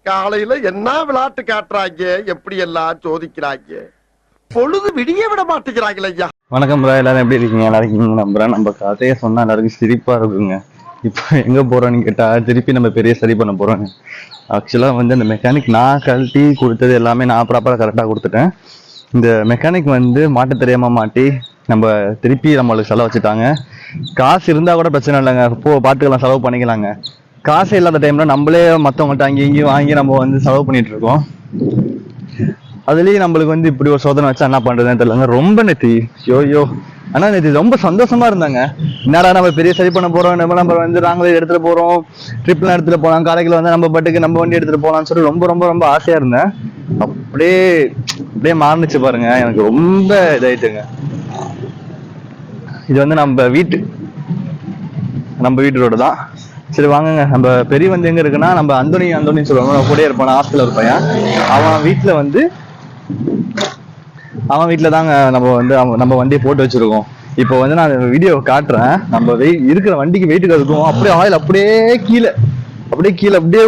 காலையில என்ன விளையாட்டு காட்டுறாங்க, எப்படி எல்லாம் சோதிக்கிறாங்க. பொழுது விடிய விட மாட்டேங்கிறாங்களே ஐயா. வணக்கம் ப்ரோ, எல்லாரும் எப்படி இருக்கீங்க? நல்லா இருக்கீங்க நம்புறேன். நம்ம கதையை சொன்னா எல்லாருக்கும் சிரிப்பா இருக்குங்க. இப்போ எங்க போறோம்னு கேட்டா திருப்பி நம்ம பெரிய சரி பண்ண போறோம். ஆக்சுவலா வந்து அந்த மெக்கானிக் நான் கழட்டி கொடுத்தது எல்லாமே நான் ப்ராப்பரா கரெக்டா கொடுத்துட்டேன். இந்த மெக்கானிக் வந்து மாட்ட தெரியாம மாட்டி நம்ம திருப்பி நம்மளுக்கு செலவு வச்சுட்டாங்க. காசு இருந்தா கூட பிரச்சனை இல்லைங்க, பாத்துக்கலாம், செலவு பண்ணிக்கலாங்க. காசு இல்லாத டைம்ல நம்மளே மத்தவங்கள்ட்ட அங்கேயும் இங்கேயும் வாங்கி நம்ம வந்து செலவு பண்ணிட்டு இருக்கோம். அதுலயும் நம்மளுக்கு வந்து இப்படி ஒரு சோதனை வச்சா என்ன பண்றதுன்னு தெரியலங்க. ரொம்ப நேத்தி யோ ஆனா நேத்தி ரொம்ப சந்தோஷமா இருந்தாங்க. என்னடா நம்ம பெரிய சரி பண்ண போறோம், நம்ம வந்து நாங்களே எடுத்துட்டு போறோம், ட்ரிப்லாம் எடுத்துட்டு போலாம், காலைக்கு வந்து நம்ம பாட்டுக்கு நம்ம வண்டி எடுத்துட்டு போலாம்னு சொல்லி ரொம்ப ரொம்ப ரொம்ப ஆசையா இருந்தேன். அப்படியே அப்படியே மாறுனுச்சு பாருங்க, எனக்கு ரொம்ப இதாயிட்டுங்க. இது வந்து நம்ம வீட்டு ரோடு தான். சரி வாங்குங்க, நம்ம பெரிய வந்து எங்க இருக்குன்னா, நம்ம அந்தோனி சொல்லுவாங்க, கூட இருப்பான ஹாஸ்டல்ல ஒரு பையன். அவன் வீட்டுல தாங்க நம்ம வண்டியை போட்டு வச்சிருக்கோம். இப்போ வந்து நான் வீடியோ காட்டுறேன். நம்ம இருக்கிற வண்டிக்கு வெயிட்டுக்கு இருக்கும். அப்படியே ஆயில் அப்படியே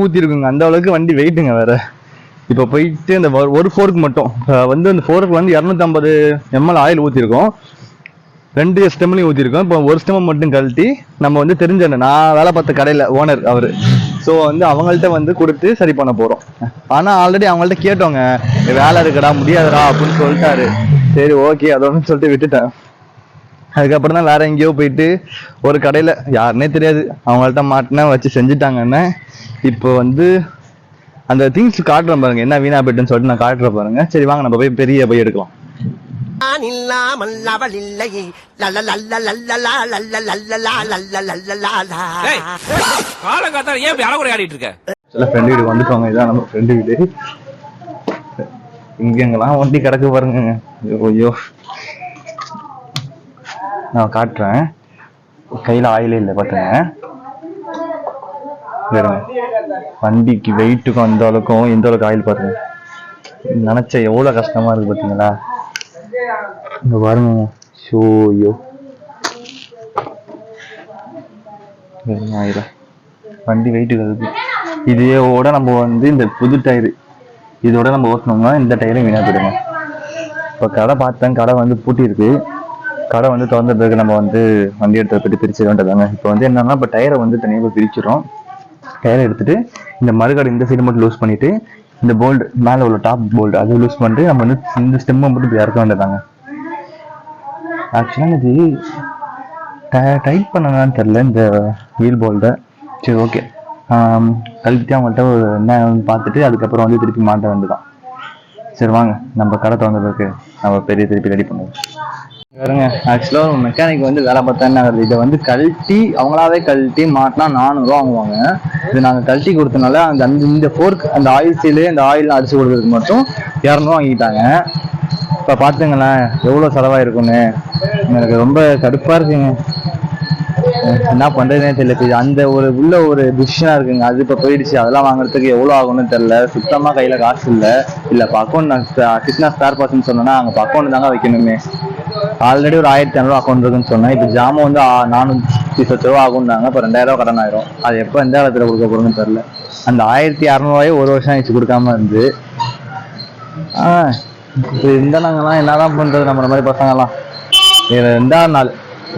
ஊத்தி இருக்குங்க. அந்த அளவுக்கு வண்டி வெயிட்டுங்க வேற. இப்போ போயிட்டு இந்த ஒரு ஃபோருக்கு மட்டும் வந்து அந்த ஃபோருக்கு வந்து 250 ml ஆயில் ஊத்திருக்கோம். 2 ஸ்டெம்லையும் ஊத்திருக்கோம். இப்போ ஒரு ஸ்டெம் மட்டும் கழட்டி நம்ம வந்து தெரிஞ்ச நான் வேலை பார்த்த கடையில ஓனர் அவரு, ஸோ வந்து அவங்கள்ட்ட வந்து கொடுத்து சரி பண்ண போறோம். ஆனா ஆல்ரெடி அவங்கள்ட்ட கேட்டோங்க, வேலை இருக்குடா முடியாதுடா அப்படின்னு சொல்லிட்டாரு. சரி ஓகே அதோன்னு சொல்லிட்டு விட்டுட்டேன். அதுக்கப்புறம் தான் வேற எங்கேயோ போயிட்டு ஒரு கடையில யாருன்னே தெரியாது அவங்கள்ட்ட மாட்டினா வச்சு செஞ்சுட்டாங்கன்னு. இப்போ வந்து அந்த திங்ஸ் காட்டுறேன் பாருங்க, என்ன வீணா போயிட்டுன்னு சொல்லிட்டு நான் காட்டுறேன் பாருங்க. சரி வாங்க நம்ம போய் எடுக்கலாம். ஃப்ரெண்டு வீடு வந்துக்கோங்க, இதான் நம்ம ஃப்ரெண்டு வீடு. இங்கெங்கெல்லாம் வண்டி கிடக்கு பாருங்க. ஐயோ நான் காட்டுறேன். கையில ஆயிலே இல்லை பாத்துங்க. வண்டிக்கு வெயிட்டுக்கும் அந்த அளவுக்கும் எந்த அளவுக்கு ஆயில் பாருங்க. நினைச்ச எவ்வளவு கஷ்டமா இருக்கு பாத்தீங்களா. இங்க பாருங்க. ஷோயோ ஆயிரம் வண்டி வெயிட்டுக்கு இருக்கு. இதோட நம்ம வந்து இந்த புது டயரு இதோட நம்ம ஓட்டணும்னா இந்த டயரும் வீணா போயிடுங்க. இப்போ கடை பார்த்தேன், கடை வந்து பூட்டி இருக்கு. கடை வந்து திறந்த பிறகு நம்ம வந்து வண்டி எடுத்து போயிட்டு பிரிச்சு வேண்டாதாங்க. இப்போ வந்து என்னன்னா, இப்போ டயரை வந்து தனியாக பிரிச்சிடும். டயரை எடுத்துட்டு இந்த மறுகடை இந்த சைடு மட்டும் லூஸ் பண்ணிட்டு, இந்த போல்டு மேலே உள்ள டாப் போல்டு அது லூஸ் பண்ணிட்டு நம்ம வந்து இந்த ஸ்டெம்மை மட்டும் இப்படி இறக்க வேண்டியதாங்க. ஆக்சுவலாக இது டைட் பண்ணலான்னு தெரில இந்த வீல் போல்டை. சரி ஓகே, கழித்து அவங்கள்ட்ட என்ன பார்த்துட்டு அதுக்கப்புறம் வந்து திருப்பி மாட்ட வேண்டியதான். சரி வாங்க நம்ம கடை திறந்ததுக்கு நம்ம திருப்பி ரெடி பண்ணுவோம். பாருங்க, ஆக்சுவலாக ஒரு மெக்கானிக் வந்து வேலை பார்த்தா என்ன ஆகுது, இதை வந்து அவங்களாவே கழட்டி மாட்டினா 400 ரூபா வாங்குவாங்க. இது நாங்கள் கழட்டி கொடுத்தனால இந்த ஃபோர்க் அந்த ஆயில் சீலு அந்த ஆயில் அடிச்சு கொடுக்கறதுக்கு மட்டும் 200 வாங்கிட்டாங்க. இப்போ பார்த்துங்களேன் எவ்வளோ செலவாயிருக்குன்னு. எனக்கு ரொம்ப கடுப்பாக இருக்குங்க, என்ன பண்றதுனே தெரியல. அந்த உள்ள ஒரு டிசிஷனா இருக்குங்க, அது இப்ப போயிடுச்சு. அதெல்லாம் வாங்குறதுக்கு எவ்வளவு ஆகும்னு தெரியல. சுத்தமா கையில காசு இல்ல இப்ப அக்கௌண்ட் கிருஷ்ணா ஸ்பேர் பார்ட்ஸ்ன்னு சொன்னா அங்க அக்கௌண்ட் தாங்க வைக்கணுமே. ஆல்ரெடி ஒரு 1500 அக்கௌண்ட் இருக்குன்னு சொன்னேன். இப்ப ஜாமம் வந்து 410 ரூபா ஆகும்னாங்க. இப்ப 2000 ரூபா கடன் ஆயிரும். அது எப்ப எந்த இடத்துல கொடுக்க போறோம்னு தெரியல. அந்த 1600 ஒரு வருஷம் ஆயிடுச்சு கொடுக்காம இருந்து. இந்த நாங்கெல்லாம் என்னதான் பண்றது, நம்மள மாதிரி பசங்கெல்லாம் 2 நாள்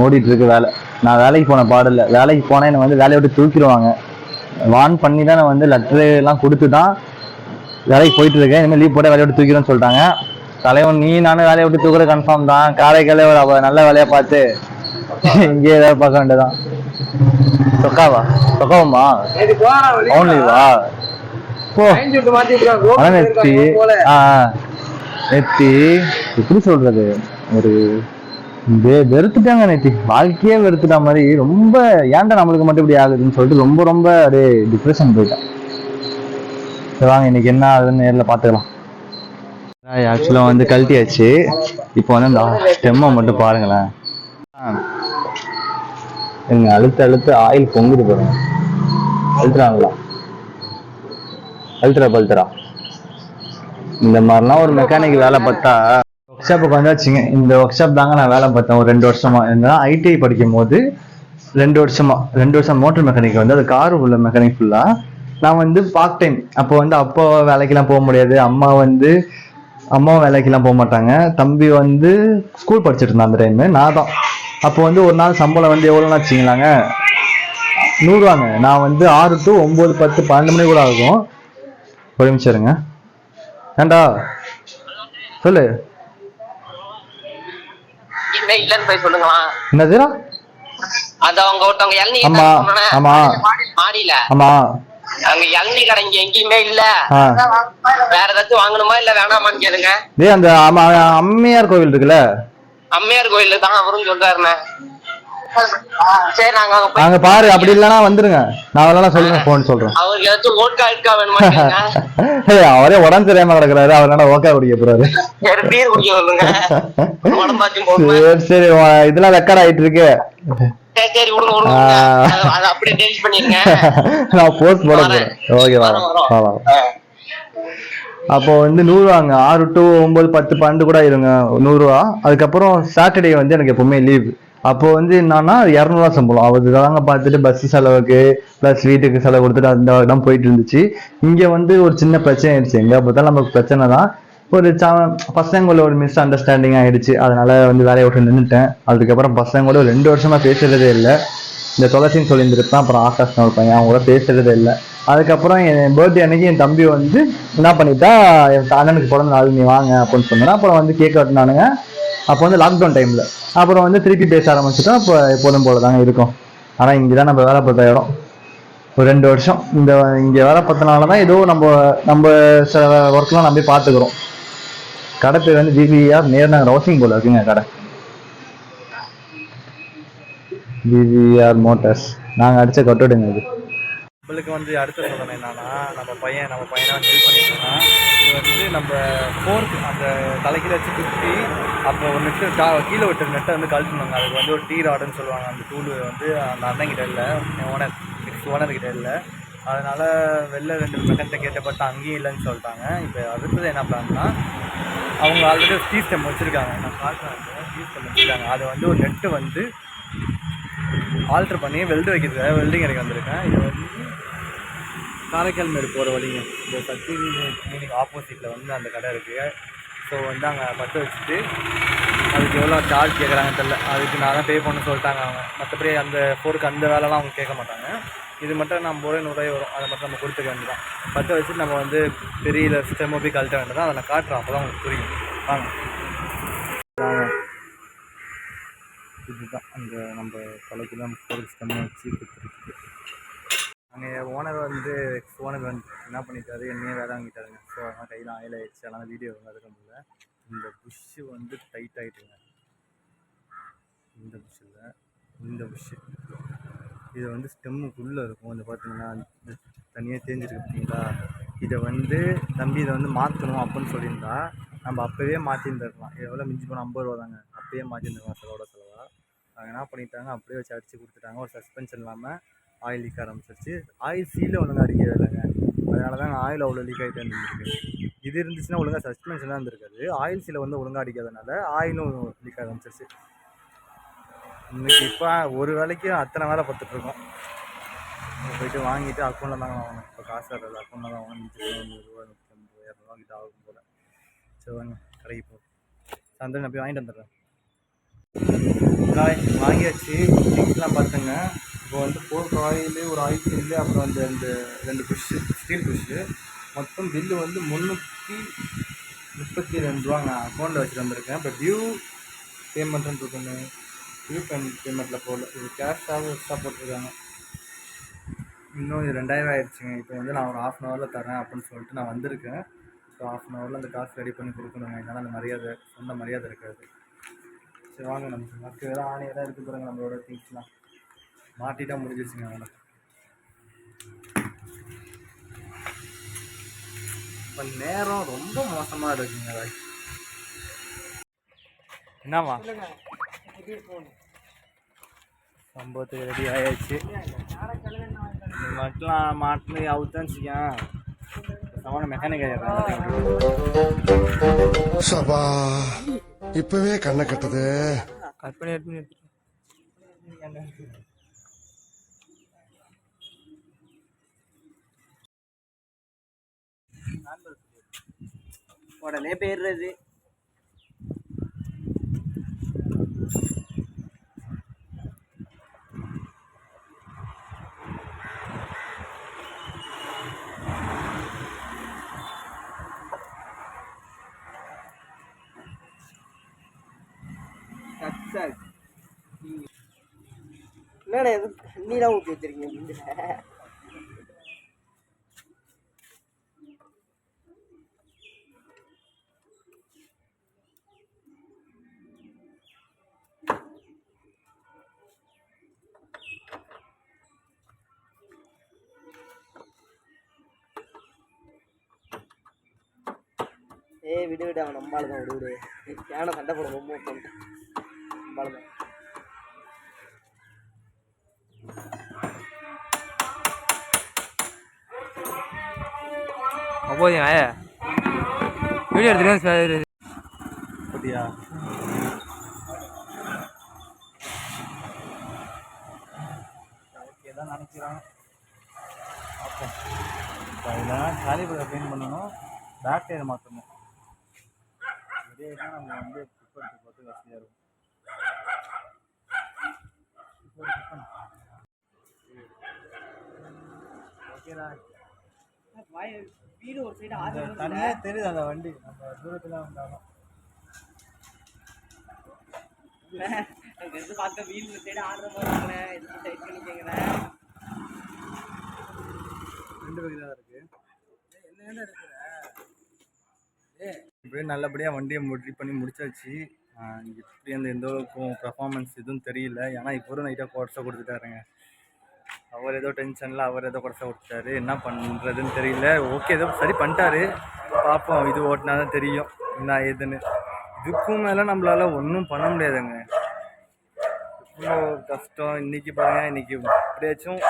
ஓடிட்டு இருக்கு வேலை. நான் வேலைக்கு போன பாடல, வேலைக்கு போனா என்ன வந்து வேலையை விட்டு தூக்கிடுவாங்க. வான் பண்ணி தான் நான் வந்து லெட்டரு எல்லாம் கொடுத்து தான் வேலைக்கு போயிட்டு இருக்கேன். இனிமேல் லீவ் போட வேலையை விட்டு தூக்கிறேன்னு சொல்லிட்டாங்க. தலைவன் நீ நானும் வேலையை விட்டு தூக்குற கன்ஃபார்ம் தான். காரைக்காலே ஒரு நல்ல வேலையை பார்த்து இங்கே ஏதாவது பார்க்க வேண்டியதான். சொக்காவா ஓன்லிவா போ நெத்தி. நெத்தி எப்படி சொல்றது, ஒரு வெறுத்துட்டாங்க நேத்தி, வாழ்க்கையே வெறுத்துட்டா மாதிரி. ரொம்ப ஏன்டா நம்மளுக்கு மட்டும் இப்படி ஆகுதுன்னு சொல்லிட்டு ரொம்ப ரொம்ப அப்படியே டிப்ரெஷன் போயிட்டேன். வாங்க இன்னைக்கு என்ன ஆகுதுன்னு நேரில் பார்த்துக்கலாம். ஆக்சுவலா வந்து கழட்டியாச்சு. இப்போ வந்து அந்த ஸ்டெம்மை மட்டும் பாருங்களேன். அழுத்த ஆயில் பொங்குது பாருங்க. அழுத்துறாங்களா, பல்துரா இந்த மாதிரிலாம் ஒரு மெக்கானிக் வேலை பார்த்தா. ஒர்க் ஷாப்புக்கு வந்தாச்சுங்க. இந்த ஒர்க் ஷாப் தாங்க நான் வேலை பார்த்தேன் ஒரு 2 வருஷமா. இருந்தாலும் ஐடிஐ படிக்கும் போது 2 வருஷம் மோட்டர் மெக்கானிக் வந்து அது காரு உள்ள மெக்கானிக் ஃபுல்லா. நான் வந்து பார்ட் டைம். அப்போ வந்து அப்பா வேலைக்கெல்லாம் போக முடியாது, அம்மாவும் வேலைக்கெல்லாம் போக மாட்டாங்க. தம்பி வந்து ஸ்கூல் படிச்சுட்டு இருந்தான் அந்த டைம். நான் தான் அப்போ வந்து ஒரு நாள் சம்பளம் வந்து எவ்வளோன்னு வச்சுக்கலாங்க, 100 ரூபாங்க. நான் வந்து 6 to 9, 10, 12 மணி கூட ஆகும். ஒரு நிமிஷம் இருங்க. ஏண்டா சொல்லு. இல்லன்னு போய் சொல்லுங்களா? என்னதுடா? அது அவங்க ஒருத்தவங்க இளநீ ஆமா ஆமா மாடியில ஆமா. அங்க இளநீ கடை இங்க எங்கேயுமே இல்ல. ஆ, வேற ஏதாச்சும் வாங்கணுமா இல்ல வேணாமான்னு கேளுங்க. டேய் அந்த அம்மையார் கோவில் இருக்குல்ல, அம்மையார் கோயில்ல தான் அவரும் சொல்றாருண்ணே. சரி நாங்க அங்க போய் அங்க பாரு. அப்படி இல்லைன்னா வந்துருங்க, நான் அதெல்லாம் சொல்லுங்க, போன் சொல்றேன். அவருக்கு ஏதாச்சும் ஓட்கா இருக்கா வேணுமா கேளுங்க. அவரே உடம்பு தெரியாம கிடக்குறாரு, அவரால ஓக்கா குடிக்க போறாரு. சரி பீர் குடிக்க சொல்லுங்க, உடம்பாச்சும் போடுங்க. சரி சரி, இதெல்லாம் ரெக்கார்ட் ஆயிட்டு இருக்கு. சரி சரி விடுங்க விடுங்க. அதை அப்படியே டெலிட் பண்ணிருங்க. நான் போஸ்ட் போட போறேன். ஓகேவா? அப்போ வந்து 100 ரூபாங்க. 6 to 9, 10, 12 கூட இருங்க, 100 ரூபா. அதுக்கப்புறம் சாட்டர்டே வந்து எனக்கு எப்பவுமே லீவ். அப்போ வந்து என்னன்னா 200 ரூபா சம்பளம். அவருதாங்க பார்த்துட்டு பஸ் செலவுக்கு பிளஸ் வீட்டுக்கு செலவு கொடுத்துட்டு அந்த தான் போயிட்டு இருந்துச்சு. இங்க வந்து ஒரு சின்ன பிரச்சனை ஆயிடுச்சு. எங்க பார்த்தாலும் நமக்கு பிரச்சனை தான். ஒரு பசங்களோட ஒரு மிஸ் அண்டர்ஸ்டாண்டிங் ஆயிடுச்சு. அதனால வந்து வேலையை விட்டு நின்றுட்டேன். அதுக்கப்புறம் பசங்களோட 2 வருஷமா பேசுறதே இல்லை. இந்த துளசின்னு சொல்லியிருந்துருப்பேன். அப்புறம் ஆகாஷ் ஒரு பையன், அவங்க கூட பேசுறதே இல்லை. அதுக்கப்புறம் என் பர்த்டே அன்னைக்கு என் தம்பி வந்து என்ன பண்ணிட்டா, என் அண்ணனுக்கு பிறந்த நாள் நீ வாங்க அப்படின்னு சொன்னா. அப்புறம் வந்து கேக் வெட்டினானுங்க. அப்போ வந்து லாக்டவுன் டைம்ல. அப்புறம் வந்து திருப்பி பேச ஆரம்பிச்சுட்டோம். இப்போ எப்போதும் போல தாங்க இருக்கும். ஆனா இங்கதான் நம்ம வேலை பார்த்த இடம். ஒரு 2 வருஷம் இங்க வேலை பார்த்தனாலதான் ஏதோ நம்ம சில ஒர்க்லாம் நம்ம போய் பார்த்துக்கிறோம். கடை பேர் வந்து பிவிஆர் நேர்னாங்க ரவுசிங் போல இருக்குங்க கடை. PVR Motors. நாங்க அடிச்ச கட்டோடுங்க இது. நம்மளுக்கு வந்து அடுத்த சோதனை என்னன்னா, நம்ம பையனை ஹெல்ப் பண்ணிட்டோம்னா, இது வந்து நம்ம ஃபோர்க்கு அந்த தலைக்கீழ வச்சு குத்தி, அப்போ ஒரு நெட்டு கீழே விட்டு நெட்டை வந்து கழட்டணுங்க. அதுக்கு வந்து ஒரு டீ ராடுன்னு சொல்லுவாங்க. அந்த டூல் வந்து அந்த அண்ணன்கிட்ட இல்லை, ஓனர்கிட்ட இல்லை. அதனால வெளில 2 மெக்கன்ட்ட கேட்டப்பட்டு அங்கேயும் இல்லைன்னு சொல்லிட்டாங்க. இப்போ அடுத்தது என்ன பிளான்னா, அவங்க ஆல்ரெடி ஒரு டீ ஸ்டெம் வச்சுருக்காங்க. நான் காட்டுறேன், டீ ஸ்டெம் வச்சுருக்காங்க. அதை வந்து ஒரு நெட்டு வந்து ஆல்ட்ரு பண்ணி வெல்டிங் எனக்கு வந்திருக்கேன். இது வந்து காரைக்கால் மேடு போகிற வழிங்க. இந்த சக்தி கிளினிக் ஆப்போசிட்டில் வந்து அந்த கடை இருக்குது. ஸோ வந்து அங்கே பற்ற வச்சுட்டு அதுக்கு எவ்வளோ சார்ஜ் கேட்குறாங்கன்னு தெரியல. அதுக்கு நான் தான் பே பண்ண சொல்லிட்டாங்க அவங்க. மற்றபடி அந்த ஃபோருக்கு அந்த வேலைலாம் அவங்க கேட்க மாட்டாங்க. இது மட்டும் நம்ம 100 ரூபாய் வரும். அதை மட்டும் நம்ம கொடுத்துக்க வேண்டியதான். பற்ற வச்சுட்டு நம்ம வந்து பெரிய ஸ்டெம்மோ போய் கழட்ட வேண்டியதான். அதை நான் காட்டுறேன், அப்போ தான் உங்களுக்கு புரியும். வாங்க. இதுதான் அந்த நம்ம தலைக்கு தான் ஃபோருக்கு ஸ்டெம்மை வச்சு கொடுத்துருக்கு. அங்கே ஓனர் வந்து என்ன பண்ணிட்டாரு, என்னையே வேலை வாங்கிட்டாருங்க. ஸோ அதனால் கையில் ஆயில் ஆயிடுச்சு. அதனால் வீடியோ வந்து எடுக்க முடியல. இந்த புஷ்ஷு வந்து டைட் ஆகிட்டுங்க. இந்த புஷ்ஷு இது வந்து ஸ்டெம்முக்குள்ளே இருக்கும். வந்து பார்த்தீங்கன்னா தனியாக தேஞ்சிருக்கு பார்த்தீங்களா. இதை வந்து தம்பி இதை வந்து மாற்றணும் அப்படின்னு சொல்லியிருந்தா நம்ம அப்போவே மாற்றிருந்துருக்கலாம். எவ்வளோ மிஞ்சி போனால் 50 ரூபா தாங்க. அப்போயே மாற்றிருந்துருக்கலாம் செலவாக. அவங்க என்ன பண்ணிட்டாங்க, அப்படியே வச்சு அடித்து கொடுத்துட்டாங்க. ஒரு சஸ்பென்ஷன் இல்லாமல் ஆயில் லீக் ஆரம்பிச்சிருச்சு. ஆயில் சீல ஒழுங்காக அடிக்கவே இல்லைங்க. அதனால தான் ஆயில் அவ்வளோ லீக் ஆகிட்டு இருந்துருக்கு. இது இருந்துச்சுன்னா ஒழுங்காக சஸ்பென்ஷன் தான் இருந்திருக்காது. ஆயில் சீலை வந்து ஒழுங்காக அடிக்காதனால ஆயிலும் லீக் ஆரம்பிச்சிருச்சு. இன்னைக்கு இப்போ ஒரு வேலைக்கு அத்தனை வேலை பார்த்துட்ருக்கோம். போயிட்டு வாங்கிட்டு அக்கௌண்ட்டில் தாங்க வாங்கணும். இப்போ காசு வர்றது அக்கௌண்ட்டில் தான் வாங்கணும். 100 ரூபா 150 200 கிட்ட ஆகும் போல். சரி வாங்க கடைக்கு போ. சாயந்தரம் நான் போய் வாங்கிட்டு வந்துடுறேன். வாங்கியாச்சு. திங்ஸ்லாம் பார்த்துங்க. இப்போ வந்து 4 ஆயில், ஒரு ஆயில் சீல், அப்புறம் அந்த 2 புஷ்ஷு, ஸ்டீல் புஷ்ஷு. மொத்தம் பில்லு வந்து 332 ரூபாங்க. அக்கௌண்ட்டில் வச்சுட்டு வந்திருக்கேன். இப்போ டியூ பேமெண்ட்டுன்னு இருக்குங்க. டியூ பேமெண்ட்டில் போடல, இது கேஷாக எக்ஸ்ட்ரா போட்டிருக்காங்க. இன்னும் இது 2000 ஆயிடுச்சுங்க. இப்போ வந்து நான் ஒரு 1/2 அன் ஹவரில் தரேன் அப்படின்னு சொல்லிட்டு நான் வந்திருக்கேன். ஸோ 1/2 அன் ஹவரில் அந்த காசு ரெடி பண்ணி கொடுக்கணுங்க. இதனால் அந்த மரியாதை, சொந்த மரியாதை இருக்காது. சரி வாங்க, நமக்கு மற்ற வேறு ஆணையாக தான் இருக்குது பாருங்க. நம்மளோட திங்ஸ்லாம் மாட்டிட்டா முடிஞ்சிச்சுங்க. அவனை இப்போ நேரம் ரொம்ப மோசமாக இருக்குங்க. என்னம்மா சம்பவத்துக்கு ரெடி ஆயாச்சு. மட்டும் மாட்டினு அவுத்தான் வச்சுக்கேன். சமான மெக்கானிக் ஆயிடுறேன். இப்பவே கண்ணை கட்டுது. கட் பண்ணி எடுத்து உடனே போயிடுறது. என்னடா எது தண்ணிலாம் ஊற்றி வச்சிருக்கீங்க? விடு விடு, அவன் நம்மளால தான். விடு விடு, யானை சண்டை போட ரொம்ப பண்ணிட்டேன். நம்மளால தான். போதுங்க வீடியோ எடுத்துருக்கேன் அப்படியா? ஓகே தான் நினைக்கிறாங்க. பார்ப்போம். இப்போ இதெல்லாம் காலிபரை க்ளீன் பண்ணணும், பேக் டயர் மாற்றணும். இதே நம்ம வந்து குக் எடுத்து போட்டு வசதியாக இருக்கும். ஓகேடா, வீடு ஒரு சைடு தனியாக தெரியுது அந்த வண்டி நம்ம தூரத்தில் வந்தாலும். பார்க்க வீடு ஒரு சைடு ஆடுற மாதிரி டைட் பண்ணிக்கங்கிறேன். 2 பேருக்கு தான் இருக்கு. என்ன எடுக்கிற? இப்படியே நல்லபடியாக வண்டியை பண்ணி முடிச்சாச்சு. இப்படி அந்த எந்த அளவுக்கும் பர்ஃபார்மன்ஸ் எதுவும் தெரியல. ஏன்னா இப்போ ஒரு நைட்டாக குறைச்சா கொடுத்துட்டாருங்க. அவர் ஏதோ டென்ஷனில் அவர் ஏதோ குறைச்சா கொடுத்துட்டாரு. என்ன பண்ணுறதுன்னு தெரியல. ஓகே, ஏதோ சரி பண்ணிட்டாரு. பார்ப்போம், இது ஓட்டினா தான் தெரியும் என்ன ஏதுன்னு. இதுக்கும் மேலே நம்மளால ஒன்றும் பண்ண முடியாதுங்க. இவ்வளோ கஷ்டம். இன்றைக்கி பாருங்கள், இன்றைக்கி எப்படியாச்சும்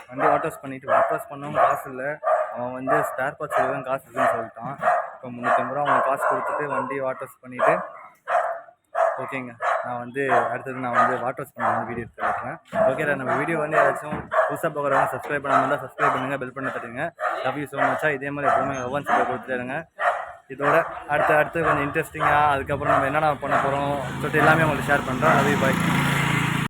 வண்டி வாட்டர்ஸ் பண்ணிவிட்டு வாட்டர்ஸ் பண்ணவும் காசு இல்லை. அவன் வந்து ஸ்பேர் பார்ட்ஸ் எதுவும் காசு இருக்குன்னு சொல்லிட்டான். இப்போ 350 ரூபா அவனுக்கு காசு கொடுத்துட்டு வண்டி வாட்டர்ஸ் பண்ணிவிட்டு ஓகேங்க, நான் வந்து அடுத்தது நான் வந்து வாட்டர்ஸ் பண்ண வந்து வீடியோ எடுத்து வைக்கிறேன். ஓகே, நம்ம வீடியோ வந்து ஏதாச்சும் புதுசாக பார்க்குறவங்க சப்ஸ்கிரைப் பண்ணாமல் இருந்தால் சப்ஸ்கிரைப் பண்ணுங்கள், பெல் பண்ண தட்டுங்க. லவ் யூ ஸோ மச்சா. இதே மாதிரி எப்பவுமே ஒவ்வொரு சப்ஸ்கிரைப் கொடுத்துருங்க. இதோட அடுத்து கொஞ்சம் இன்ட்ரெஸ்டிங்காக அதுக்கப்புறம் நம்ம என்னென்ன பண்ண போகிறோம் சொல்லிட்டு எல்லாமே உங்களுக்கு ஷேர் பண்ணுறோம். Love you, bye.